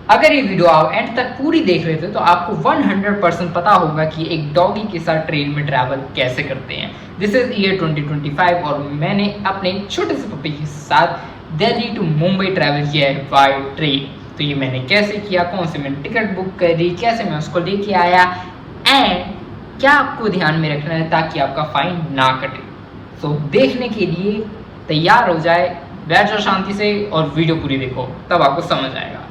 अगर ये वीडियो आप एंड तक पूरी देख रहे थे तो आपको 100% पता होगा कि एक डॉगी के साथ ट्रेन में ट्रैवल कैसे करते हैं। दिस इज ईयर 2025 और मैंने अपने छोटे से पपी के साथ दिल्ली टू मुंबई ट्रैवल किया है बाय ट्रेन। तो ये मैंने कैसे किया, कौन से मैंने टिकट बुक करी, कैसे मैं उसको लेके आया एंड क्या आपको ध्यान में रखना है ताकि आपका फाइन ना कटे। सो देखने के लिए तैयार हो जाए, बैठ जाओ शांति से और वीडियो पूरी देखो, तब आपको समझ आएगा।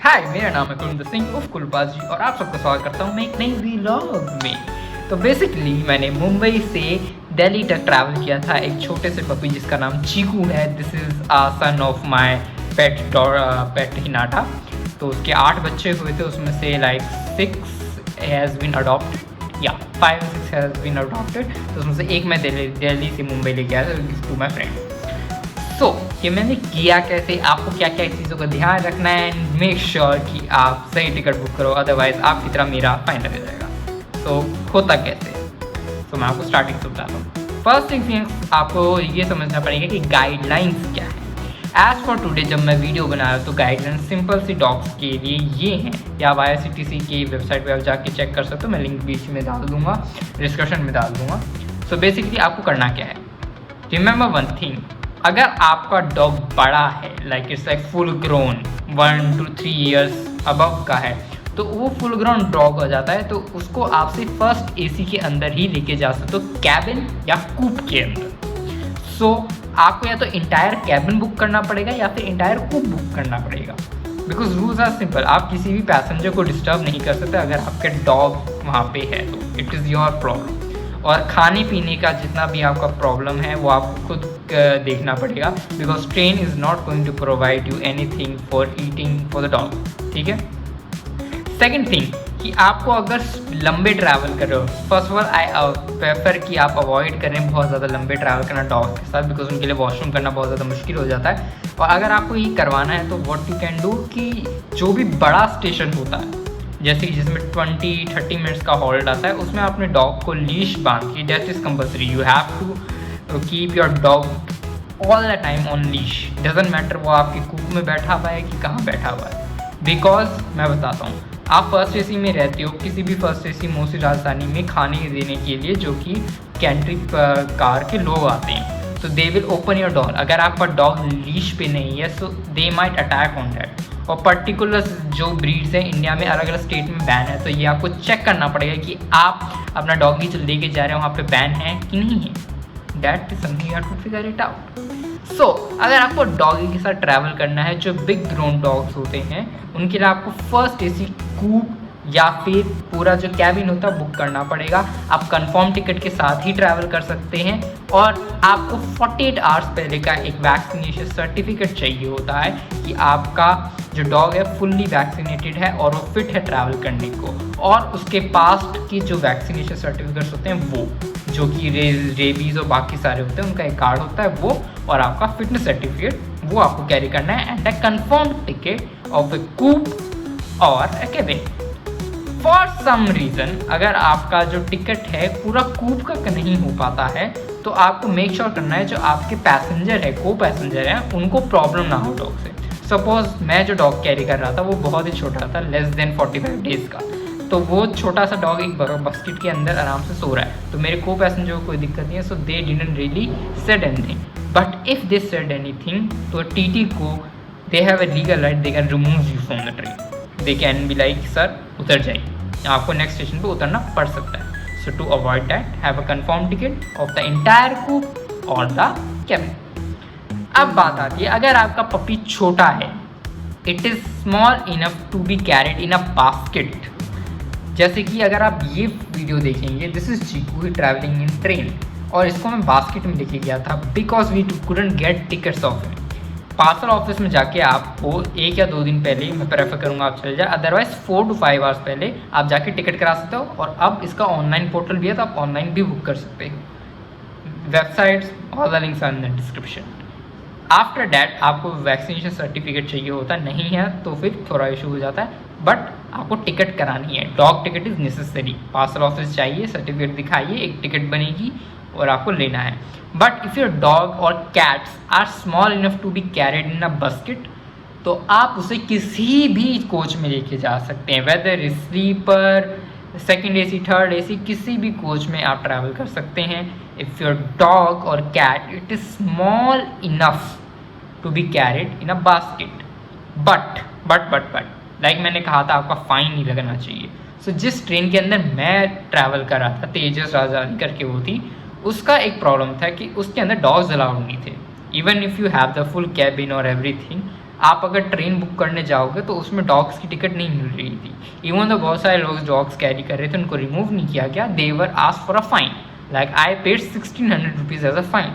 हाय, मेरा नाम है कुलविंदर सिंह उर्फ कुलबाजी और आप सबका स्वागत करता हूँ मैं एक नई व्लॉग में। तो बेसिकली मैंने मुंबई से दिल्ली तक ट्रैवल किया था एक छोटे से पपी जिसका नाम चीकू है। This is a son of my pet Hinata. तो उसके 8 बच्चे हुए थे, उसमें से लाइक 6 हैज़ बीन अडॉप्टेड या 5 और 6 हैज़ बीन अडॉप्टेड। तो उसमें से एक मैं दिल्ली से मुंबई ले गया था टू माई फ्रेंड। सो ये मैंने किया कैसे, आपको क्या क्या चीज़ों का ध्यान रखना है एंड मेक श्योर कि आप सही टिकट बुक करो, अदरवाइज आपकी तरह मेरा फाइन लग जाएगा। तो होता कैसे, तो मैं आपको स्टार्टिंग से बताता हूँ। फर्स्ट थिंग आपको ये समझना पड़ेगा कि गाइडलाइंस क्या है। एज फॉर टुडे जब मैं वीडियो बना रहा हूँ तो गाइडलाइंस सिंपल सी डॉग्स के लिए ये हैं, या आप IRCTC की वेबसाइट पर आप जाके चेक कर सकते हो, मैं लिंक बीच में डाल दूँगा, डिस्क्रिप्शन में डाल दूँगा। सो बेसिकली आपको करना क्या है, रिमेंबर वन थिंग, अगर आपका डॉग बड़ा है like it's like full grown 1 to 3 years above का है, तो वो फुल ग्रोन डॉग हो जाता है, तो उसको आपसे फर्स्ट AC के अंदर ही लेके जा सकते हो, कैबिन या कूप के अंदर। सो आपको या तो इंटायर कैबिन बुक करना पड़ेगा या फिर इंटायर कूप बुक करना पड़ेगा, बिकॉज रूल्स आर सिंपल। आप किसी भी पैसेंजर को डिस्टर्ब नहीं कर सकते अगर आपके डॉग वहाँ पे है, तो इट इज़ योर प्रॉब्लम। और खाने पीने का जितना भी आपका प्रॉब्लम है वो आपको खुद देखना पड़ेगा, because train is not going to provide you anything for eating for the dog. ठीक है। सेकेंड थिंग कि आपको अगर लंबे ट्रैवल कर रहे हो, first of all I prefer कि आप अवॉइड करें बहुत ज़्यादा लंबे ट्रैवल करना डॉग के साथ, बिकॉज उनके लिए वॉशरूम करना बहुत ज़्यादा मुश्किल हो जाता है। और अगर आपको ये करवाना है तो व्हाट यू कैन डू कि जो भी बड़ा स्टेशन होता है, जैसे कि जिसमें 20-30 मिनट्स का हॉल्ट आता है, उसमें अपने डॉग को लीश बांध के, that is compulsory, you have to keep your dog all the time on leash. Doesn't matter वो आपके कूप में बैठा हुआ है कि कहाँ बैठा हुआ है, बिकॉज मैं बताता हूँ, आप फर्स्ट AC में रहते हो, किसी भी फर्स्ट AC मोस्टली राजधानी में खाने देने के लिए जो कि कैंट्री कार के लोग आते हैं, तो they will open your door. अगर आपका डॉग लीश पे नहीं है so they might attack on that. और पर्टिकुलर जो ब्रीड्स हैं इंडिया में अलग अलग स्टेट में बैन है, तो ये आपको चेक करना पड़ेगा कि आप अपना डॉगी जो लेके जा रहे हैं वहाँ पे बैन है कि नहीं है। That is something you have to figure it out. So अगर आपको डॉगी के साथ ट्रैवल करना है, जो बिग ग्रोन डॉग्स होते हैं उनके लिए आपको फर्स्ट AC कूप या फिर पूरा जो कैबिन होता है बुक करना पड़ेगा। आप कंफर्म टिकट के साथ ही ट्रैवल कर सकते हैं और आपको 48 आवर्स पहले का एक वैक्सीनेशन सर्टिफिकेट चाहिए होता है कि आपका जो डॉग है फुल्ली वैक्सीनेटेड है और वो फिट है ट्रैवल करने को। और उसके पास्ट की जो वैक्सीनेशन सर्टिफिकेट्स होते हैं वो, जो कि रेबीज़ और बाकी सारे होते हैं, उनका एक कार्ड होता है वो, और आपका फिटनेस सर्टिफिकेट वो आपको कैरी करना है, and a confirm ticket of a coupe और a cabin. For some reason अगर आपका जो टिकट है पूरा कूप का नहीं हो पाता है, तो आपको मेक श्योर करना है जो आपके पैसेंजर है, को पैसेंजर हैं, उनको प्रॉब्लम ना हो डॉग से। सपोज मैं जो डॉग कैरी कर रहा था वो बहुत ही छोटा था, लेस देन 45 डेज़ का, तो वो छोटा सा डॉग एक बास्केट के अंदर आराम से सो रहा है, तो मेरे को पैसेंजर को कोई दिक्कत नहीं है। So they didn't really said anything, but if they said anything तो TT को they have a legal right, they can remove you from the train. They can be like sir उतर जाइए, आपको नेक्स्ट स्टेशन पे उतरना पड़ सकता है। So to avoid that have a confirm ticket of the entire coupe और the cabin. अब बात आती है, अगर आपका पपी छोटा है, it is small enough to be carried in a basket. जैसे कि अगर आप ये वीडियो देखेंगे, this is Chiku travelling in train, और इसको मैं बास्केट में लेके गया था because we couldn't get tickets of it. Parcel office में जाके आपको 1 या 2 दिन पहले, मैं प्रेफर करूँगा आप चले जाए, अदरवाइज 4 to 5 आवर्स पहले आप जाके टिकट करा सकते हो। और अब इसका ऑनलाइन पोर्टल भी है, तो आप ऑनलाइन भी बुक कर सकते हो। Websites all the links are in the description. After that आपको वैक्सीनेशन सर्टिफिकेट चाहिए होता नहीं है तो फिर थोड़ा इशू हो जाता है, बट आपको टिकट करानी है। Dog ticket is necessary. Parcel office चाहिए, सर्टिफिकेट दिखाइए, एक टिकट बनेगी और आपको लेना है। बट इफ़ योर डॉग और cats are small enough to be carried in a basket, तो आप उसे किसी भी कोच में लेके जा सकते हैं, whether sleeper, second AC, third AC, किसी भी कोच में आप ट्रैवल कर सकते हैं। इफ़ योर डॉग और cat it is small enough to be carried in a basket, but like मैंने कहा था, आपका फाइन नहीं लगना चाहिए। सो जिस ट्रेन के अंदर मैं ट्रैवल कर रहा था, तेजस राजधानी करके वो थी, उसका एक प्रॉब्लम था कि उसके अंदर डॉग्स अलाउड नहीं थे। Even if you have the full cabin और एवरीथिंग, आप अगर ट्रेन बुक करने जाओगे तो उसमें डॉग्स की टिकट नहीं मिल रही थी। इवन तो बहुत सारे लोग डॉग्स कैरी कर रहे थे, उनको रिमूव नहीं किया गया। They were asked for a fine, like I paid 1600 rupees as a fine.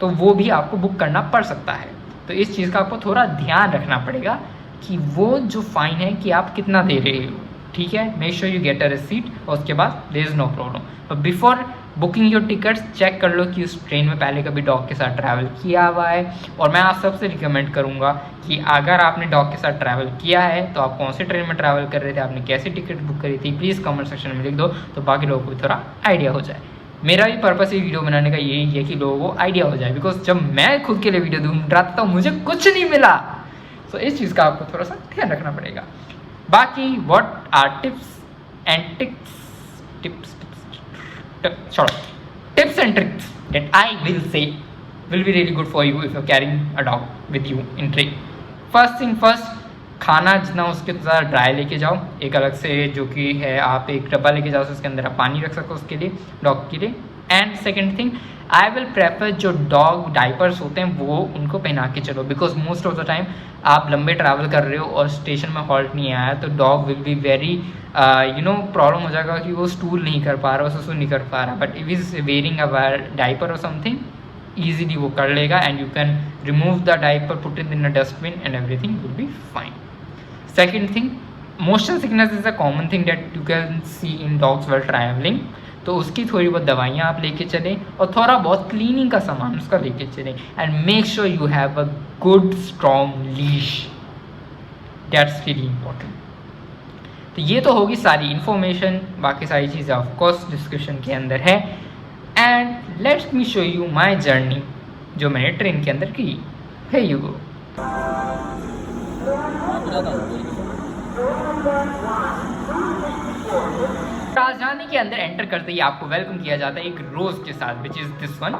तो वो भी आपको बुक करना पड़ सकता है। तो इस चीज़ का आपको थोड़ा ध्यान रखना पड़ेगा कि वो जो फ़ाइन है कि आप कितना दे रहे हो, ठीक है। Make sure you get a receipt और उसके बाद there is no problem. But before booking your tickets check कर लो कि उस ट्रेन में पहले कभी डॉग के साथ ट्रैवल किया हुआ है। और मैं आप सबसे रिकमेंड करूँगा कि अगर आपने डॉग के साथ ट्रैवल किया है तो आप कौन से ट्रेन में ट्रैवल कर रहे थे, आपने कैसी टिकट बुक करी थी, प्लीज़ कमेंट सेक्शन में लिख दो तो बाकी लोगों को भी थोड़ा आइडिया हो जाए। मेरा भी पर्पस ये वीडियो बनाने का यही है कि लोगों को आइडिया हो जाए, बिकॉज जब मैं खुद के लिए वीडियो ढूंढ रहा था तो मुझे कुछ नहीं मिला। तो इस चीज़ का आपको थोड़ा सा ध्यान रखना पड़ेगा। बाकी what are tips and tricks that I will say will be really good for you if you're carrying a dog with you in train. First thing first, खाना जितना उसके ज़्यादा ड्राई लेके जाओ। एक अलग से जो कि है, आप एक डब्बा लेके जाओ, उसके अंदर आप पानी रख सको उसके लिए, डॉग के लिए। And second thing, I will prefer जो डॉग डाइपर्स होते हैं वो उनको पहना के चलो, because most of the time आप लंबे ट्रैवल कर रहे हो और स्टेशन में हॉल्ट नहीं आया तो dog will be very problem हो जाएगा कि वो स्टूल नहीं कर पा रहा, सुसु नहीं कर पा रहा। But if is wearing a diaper और समथिंग, ईजिली वो कर लेगा and you can remove the diaper, put it in a dustbin and everything will be fine. Second thing, motion sickness is a common thing that you can see in dogs well travelling. तो उसकी थोड़ी बहुत दवाइयाँ आप लेके चलें और थोड़ा बहुत क्लीनिंग का सामान उसका लेके चलें। And make sure you have a good strong leash, that's really important. तो ये तो होगी सारी इन्फॉर्मेशन, बाकी सारी चीज़ें ऑफ कोर्स डिस्क्रिप्शन के अंदर है। And let's me show you my journey जो मैंने ट्रेन के अंदर की। हे यू गो। राजधानी के अंदर एंटर करते ही आपको वेलकम किया जाता है एक रोज के साथ, which is this one.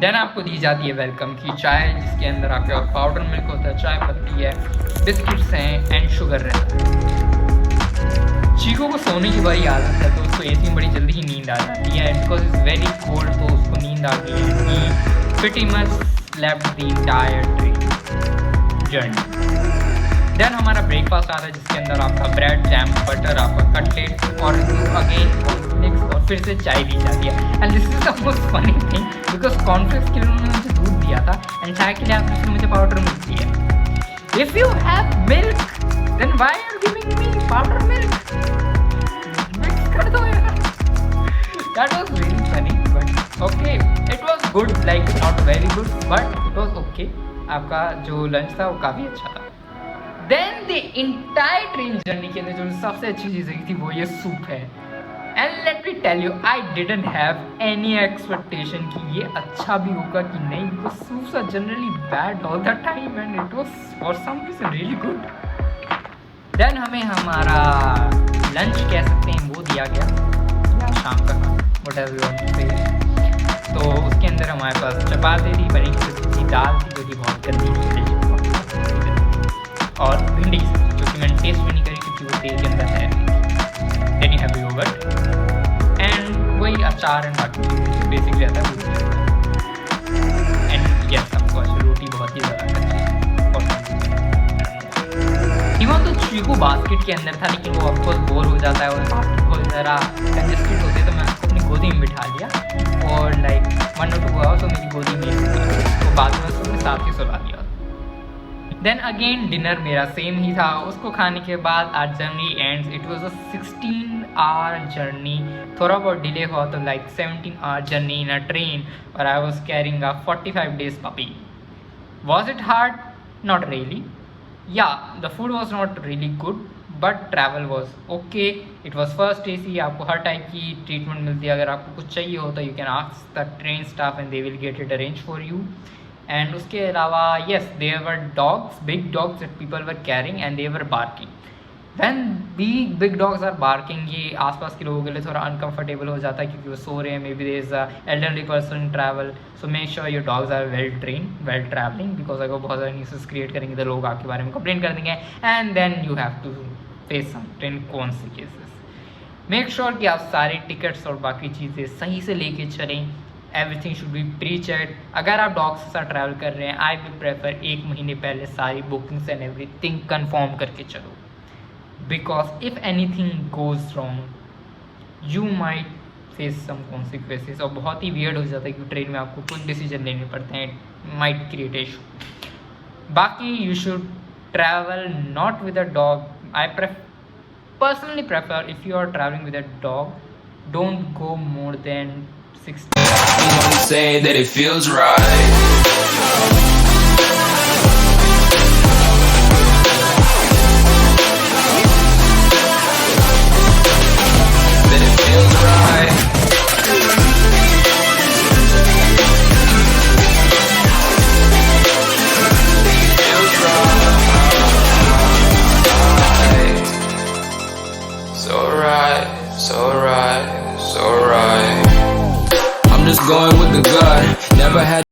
Then आपको दी जाती है वेलकम की चाय, जिसके अंदर आपके पाउडर मिल्क होता है, चाय पत्ती है, बिस्किट्स हैं एंड शुगर रहता है। चीकू को सोने की बड़ी आदत है तो उसको एसी में बड़ी जल्दी ही नींद आ जाती है, बिकॉज इट्स वेरी कोल्ड, तो उसको नींद आ गई है। Pretty much slept the entire train journey. Then हमारा ब्रेकफास्ट आता है जिसके अंदर आपका ब्रेड, जैम, बटर, आपका कटलेट और अगेन कॉर्नफ्लेक्स और फिर से चाय दी जाती है। And this is the most funny thing, because cornflakes के लिए उन्होंने मुझे दूध दिया था एंड चाय के लिए आपने मुझे पाउडर मिल्क दिया। If you have milk then why are giving me powder milk? Mix कर दो यार। That was really funny but okay, it was good, like not very good but it was okay. आपका जो lunch था वो काफ़ी अच्छा था। Then the entire train journey के अंदर जो सबसे अच्छी चीज़ थी वो ये सूप है। And let me tell you, I didn't have any expectation कि ये अच्छा भी होगा कि नहीं, because soups are generally bad all the time and it was for some reason really good. Then हमें हमारा लंच कह सकते हैं वो दिया गया, या शाम का खाना, व्हाटएवर यू वांट टू से। तो उसके अंदर हमारे पास चपाती थी, बनी की सब्जी, दाल थी जो कि बहुत गंदी थी, और भिंडी की सब्जी जो कि मैंने टेस्ट भी नहीं करी क्योंकि वो तेल के अंदर है। Then you have yoghurt and वही अचार एंड बाकी जो बेसिक रहता है वो। एंड यस ऑफ कोर्स रोटी बहुत ही ज़्यादा इवन तो चीकू बास्केट के अंदर था, लेकिन वो ऑफकोर्स बोर हो जाता है और बास्केट बहुत ज़रा कंजेस्टेड होते हैं, तो मैं उसको अपनी गोदी में बिठा लिया और लाइक 1 or 2 आवर्स तो मेरी गोदी में तो बाद में उसको साथ ही सुला दिया। देन अगेन डिनर मेरा सेम ही था। उसको खाने के बाद our journey ends. It was a 16-hour journey, थोड़ा बहुत डिले हुआ तो like 17-hour journey in a train, और I was carrying a 45 days puppy। Was it hard? Not really, Yeah, the food was not really good, but travel was okay. It was first AC. आपको हर type की treatment मिलती है. अगर आपको कुछ चाहिए होता है, you can ask the train staff and they will get it arranged for you. And उसके अलावा yes, there were dogs, big dogs that people were carrying and they were barking. When big dogs are barking, ये आसपास के लोगों के लिए थोड़ा uncomfortable हो जाता है क्योंकि वो सो रहे हैं. Maybe there is a elderly person travel, so make sure your dogs are well trained, well traveling, because अगर बहुत ज़्यादा न्यूसेस क्रिएट करेंगे तो लोग आपके बारे में कंप्लेन कर देंगे and then you have to face some consequences. Make sure कि आप सारे टिकट्स और बाकी चीज़ें सही से लेके चलें. Everything should be pre checked. अगर आप डॉग्स के साथ ट्रैवल कर रहे हैं, आई विल प्रेफर 1 महीने पहले सारी बुकिंग्स एंड एवरीथिंग कंफर्म करके चलो, because if anything goes wrong you might face some consequences. और बहुत ही वियर्ड हो जाता है कि ट्रेन में आपको कुछ डिसीजन लेने पड़ते हैं. It might create issue. बाकी you should travel not with a dog. I personally prefer, if you are traveling with a dog, don't go more than 60. Say that it feels right.